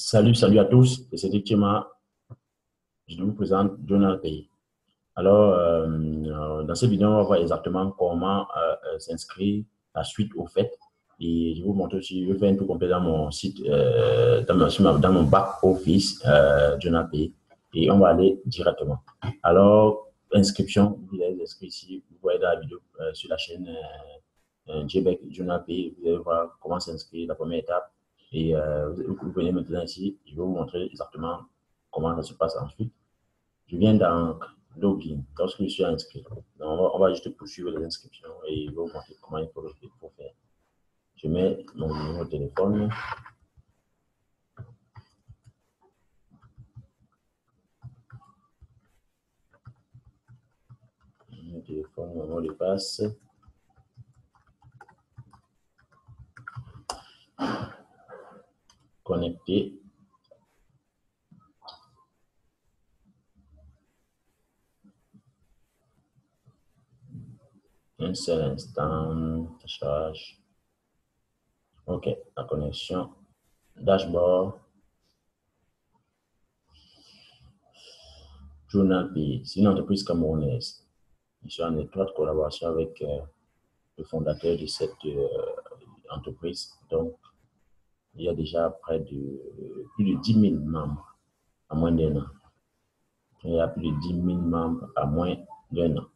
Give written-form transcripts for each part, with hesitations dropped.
Salut à tous. C'est effectivement, je vous présente Journal Pay. Alors, dans cette vidéo, on va voir exactement comment s'inscrire la suite au fait. Et je vais vous montrer aussi, je vais faire un tour complet dans mon site, dans mon back office Journal Pay. Et on va aller directement. Alors, inscription, vous allez inscrire ici, vous voyez dans la vidéo sur la chaîne JBEC Journal Pay, vous allez voir comment s'inscrire, la première étape. Et vous venez maintenant ici, je vais vous montrer exactement comment ça se passe ensuite. Je viens dans login lorsque je suis inscrit. Donc, on va juste poursuivre les inscriptions et je vais vous montrer comment il faut faire. Je mets mon numéro de téléphone. Mon téléphone, mon mot de passe. Connecté. Un seul instant, ça charge. OK, la connexion. Dashboard. Journal Pay, c'est une entreprise camerounaise. Je suis en étroite collaboration avec le fondateur de cette entreprise. Donc, il y a déjà plus de 10 000 membres à moins d'un an. Il y a plus de 10 000 membres à moins d'un an.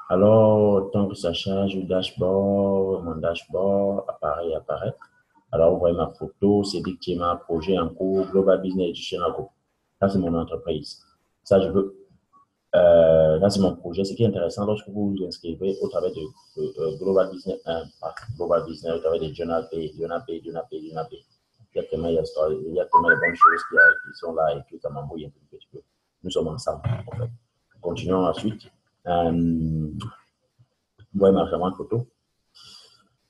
Alors, tant que ça charge, le dashboard, mon dashboard apparaît. Alors, vous voyez ma photo, c'est effectivement projet en cours, Global Business Education Group. Ça, c'est mon entreprise. Ça, là, c'est mon projet. Ce qui est intéressant, lorsque vous vous inscrivez au travers de Global Business, Global Business, au travers de Journal Pay. Il y a tellement de bonnes choses qui sont là et que ça m'embrouille un petit peu. Nous sommes ensemble, en fait. Continuons ensuite. Vous voyez ma charmante photo.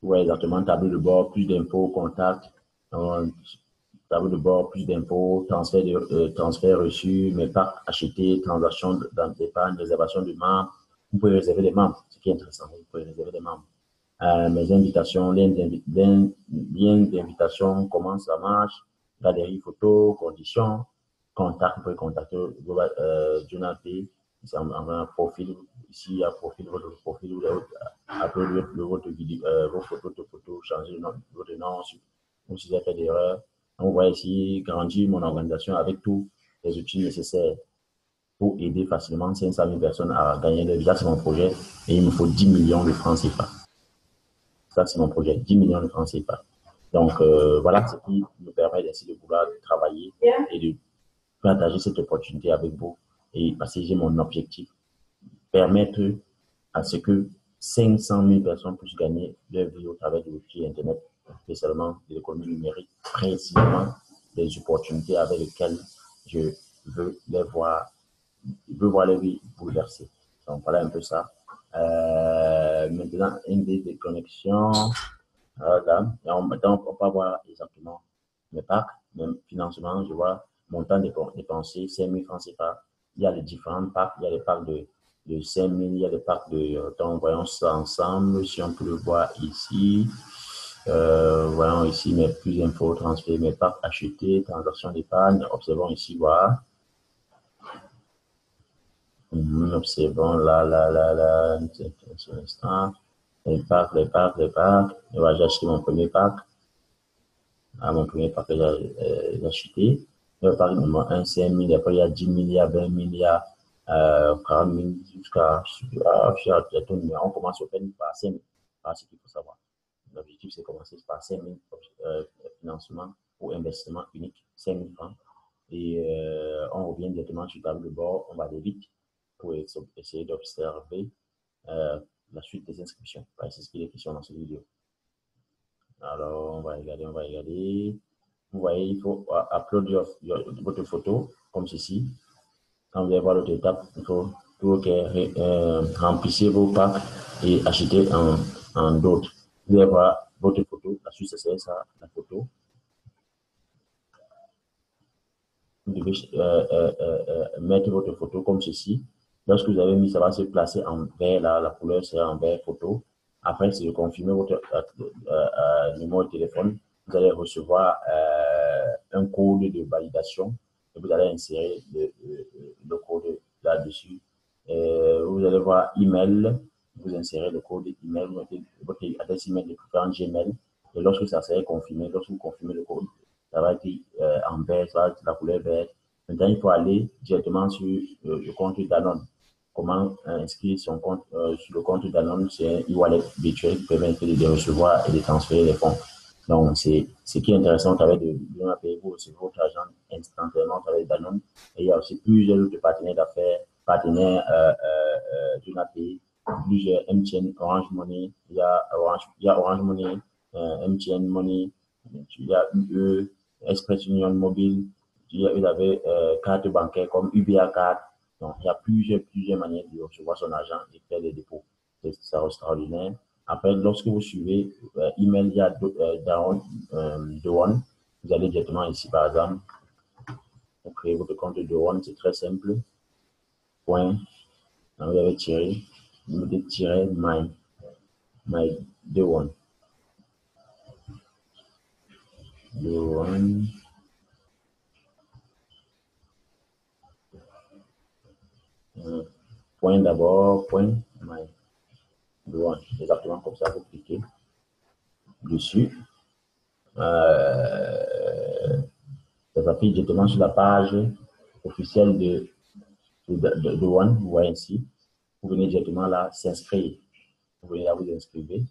Vous voyez exactement tableau de bord, plus d'infos, contact. Tableau de bord, plus d'infos, transfert reçu, mes packs achetés, transactions d'épargne, réservation de membres. Vous pouvez réserver des membres, ce qui est intéressant. Vous pouvez réserver des membres. Mes invitations, lien d'invitation, comment ça marche, galerie photo, conditions, contact, vous pouvez contacter Journal Pay. C'est un profil, ici, il y a votre profil, vous avez uploadé vos photos, changer votre nom, ou si vous avez fait d'erreurs. On voit ici grandir mon organisation avec tous les outils nécessaires pour aider facilement 500 000 personnes à gagner leur vie. Ça, c'est mon projet et il me faut 10 millions de francs CFA. Ça, c'est mon projet, 10 millions de francs CFA. Donc, voilà ce qui me permet ainsi de pouvoir travailler et de partager cette opportunité avec vous. Et parce que j'ai mon objectif, permettre à ce que 500 000 personnes puissent gagner leur vie au travers de l'outil Internet, spécialement de l'économie numérique, précisément des opportunités avec lesquelles je veux les voir, leur vie bouleversée. Donc, voilà un peu ça. Maintenant, une des connexions. Voilà. On peut voir exactement mes packs, même financement, je vois montant dépensé, 5 000 francs CFA. Il y a les différents packs, il y a les packs de 5 000, il y a les packs de, donc voyons ça ensemble, si on peut le voir ici. Voyons ici mes plus d'infos, transfert, mes packs achetés, transactions d'épargne, observons ici, voilà. Observons là, un instant. Les packs. Voilà, j'ai acheté mon premier pack. Mon premier pack que j'ai acheté. Le pack numéro 1, 5 000. Après, il y a 10 000, il y a 20 000, il y a 40 000 jusqu'à tout le On commence au peine par 5 000. Voilà ce qu'il faut savoir. L'objectif, c'est de commencer par 5 000 financement ou investissement unique, 5 000 francs. Et on revient directement sur le tableau de bord. On va aller vite pour essayer d'observer la suite des inscriptions. C'est ce qu'il est question dans cette vidéo. Alors, on va regarder. Vous voyez, il faut upload votre photo, comme ceci. Quand vous allez voir l'autre étape, il faut remplissez vos packs et achetez en d'autres. Vous allez voir votre photo. La suite, c'est ça, la photo. Vous devez mettre votre photo comme ceci. Lorsque vous avez mis, ça va se placer en vert, là, la couleur sera en vert photo. Après, c'est de confirmer votre numéro de téléphone. Vous allez recevoir un code de validation et vous allez insérer le code là-dessus. Vous allez voir email, vous insérez le code email, vous mettez votre adresse email de préférence Gmail et lorsque ça sera confirmé, lorsque vous confirmez le code, ça va être en vert, ça va être la couleur verte. Maintenant, il faut aller directement sur le compte Danone. Comment inscrire son compte sur le compte Danone? C'est un e-wallet virtuel qui permet de recevoir et de transférer les fonds. Donc, c'est ce qui est intéressant au travers de JournalPay, vous recevez votre argent instantanément au travers de Danone. Et il y a aussi plusieurs autres partenaires d'affaires, partenaires JournalPay, plusieurs MTN, Orange Money, il y a Orange Money, MTN Money, il y a UE, Express Union Mobile, vous avez carte bancaire comme UBA Card. Donc, il y a plusieurs manières de recevoir son argent et faire des dépôts. C'est extraordinaire. Après, lorsque vous suivez email, il y a One. Vous allez directement ici, par exemple, vous créez votre compte de One, c'est très simple. Point. Donc, vous avez tiré, vous mettez tirer my One. One. Point d'abord, point my One. Exactement comme ça, vous cliquez dessus. Ça s'affiche directement sur la page officielle de One. Vous voyez ici. Vous venez directement là, s'inscrire. Vous venez là, vous inscrivez.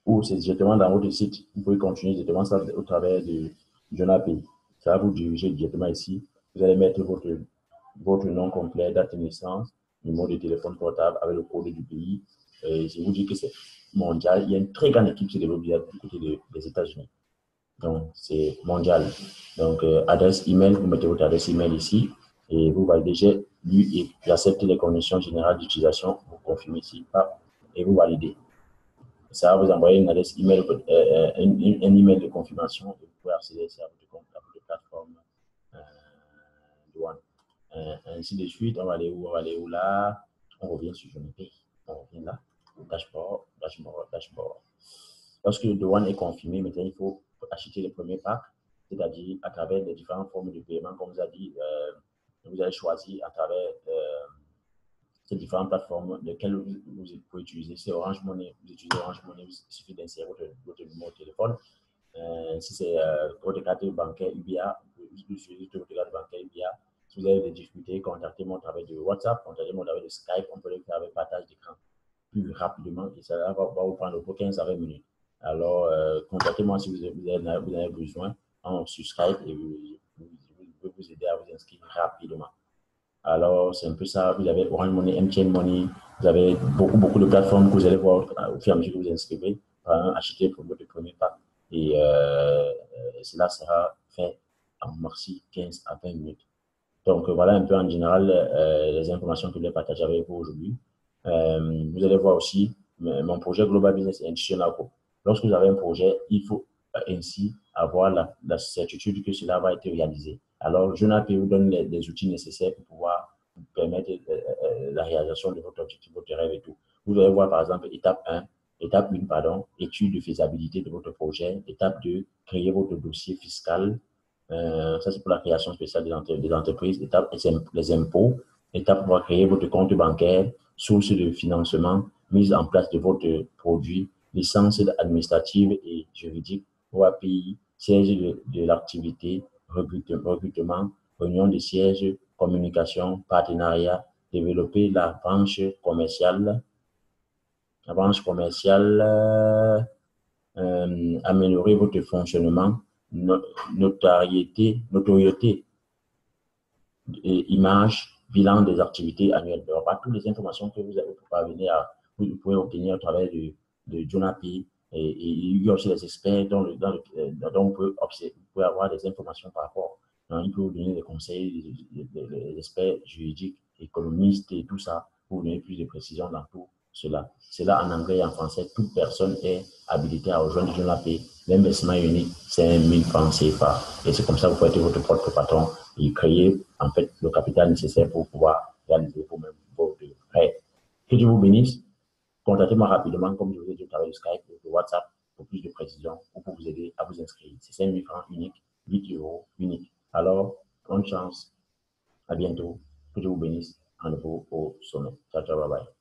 Ou c'est directement dans votre site. Vous pouvez continuer directement ça au travers de JournalPay. Ça va vous diriger directement ici. Vous allez mettre votre nom complet, date de naissance, numéro de téléphone portable avec le code du pays. Et je vous dis que c'est mondial. Il y a une très grande équipe qui se développe du côté des États-Unis. Donc, c'est mondial. Donc, adresse email, vous mettez votre adresse email ici et vous validez, lui, il accepte les conditions générales d'utilisation, vous confirmez ici, et vous validez. Ça va vous envoyer une adresse email, un email de confirmation et vous pouvez accéder à votre plateforme de One. Ainsi de suite, on va aller où là? On revient sur JournalPay. On revient là. Dashboard. Lorsque le One est confirmé, maintenant il faut acheter le premier pack, c'est-à-dire à travers les différentes formes de paiement, comme vous a dit, vous allez choisir à travers ces différentes plateformes lesquelles vous pouvez utiliser. C'est Orange Money, vous utilisez Orange Money, il suffit d'insérer votre numéro de téléphone. Si c'est votre carte bancaire UBA, vous utilisez votre carte bancaire UBA. Si vous avez des difficultés, contactez-moi au travers de WhatsApp, contactez-moi au travers de Skype, on peut le faire avec partage d'écran plus rapidement et ça va vous prendre pour 15 à 20 minutes. Alors, contactez-moi si vous avez besoin sur Skype et je peux vous aider à vous inscrire rapidement. Alors, c'est un peu ça. Vous avez Orange Money, MTN Money, vous avez beaucoup de plateformes que vous allez voir au fur et à mesure que vous inscrivez. Par exemple, acheter pour votre premier pas. Et cela sera fait en maxi 15 à 20 minutes. Donc, voilà un peu en général les informations que je voulais partager avec vous aujourd'hui. Vous allez voir aussi mon projet Global Business Institutional Group. Lorsque vous avez un projet, il faut ainsi avoir la certitude que cela va être réalisé. Alors, JournalPay vous donne les outils nécessaires pour pouvoir vous permettre la réalisation de votre objectif, votre rêve et tout. Vous allez voir par exemple étape 1, étude de faisabilité de votre projet. Étape 2, créer votre dossier fiscal. Ça, c'est pour la création spéciale des entreprises. Étape, les impôts. Étape 3, créer votre compte bancaire, source de financement, mise en place de votre produit, licence administrative et juridique, OAPI, siège de l'activité, recrutement, réunion de siège, communication, partenariat, développer la branche commerciale, améliorer votre fonctionnement, notoriété et image, bilan des activités annuelles. Donc, toutes les informations que vous avez pour parvenir à, vous pouvez obtenir à travers de JournalPay. Et il y a aussi des experts dont vous pouvez avoir des informations par rapport. Donc, ils peuvent vous donner des conseils, des experts juridiques, économistes et tout ça, pour vous donner plus de précisions dans tout cela. C'est là en anglais et en français. Toute personne est habilitée à rejoindre JournalPay. L'investissement unique, c'est 1000 francs CFA. Et c'est comme ça que vous pouvez être votre propre patron et créer en fait le capital nécessaire pour pouvoir réaliser vous-même votre rêve. Que Dieu vous bénisse. Contactez-moi rapidement, comme je vous ai dit, au travers de Skype, de WhatsApp, pour plus de précision ou pour vous aider à vous inscrire. C'est 5 000 francs uniques, 8 euros uniques. Alors, bonne chance. À bientôt. Que Dieu vous bénisse. À nouveau au sommet. Ciao, ciao, bye bye.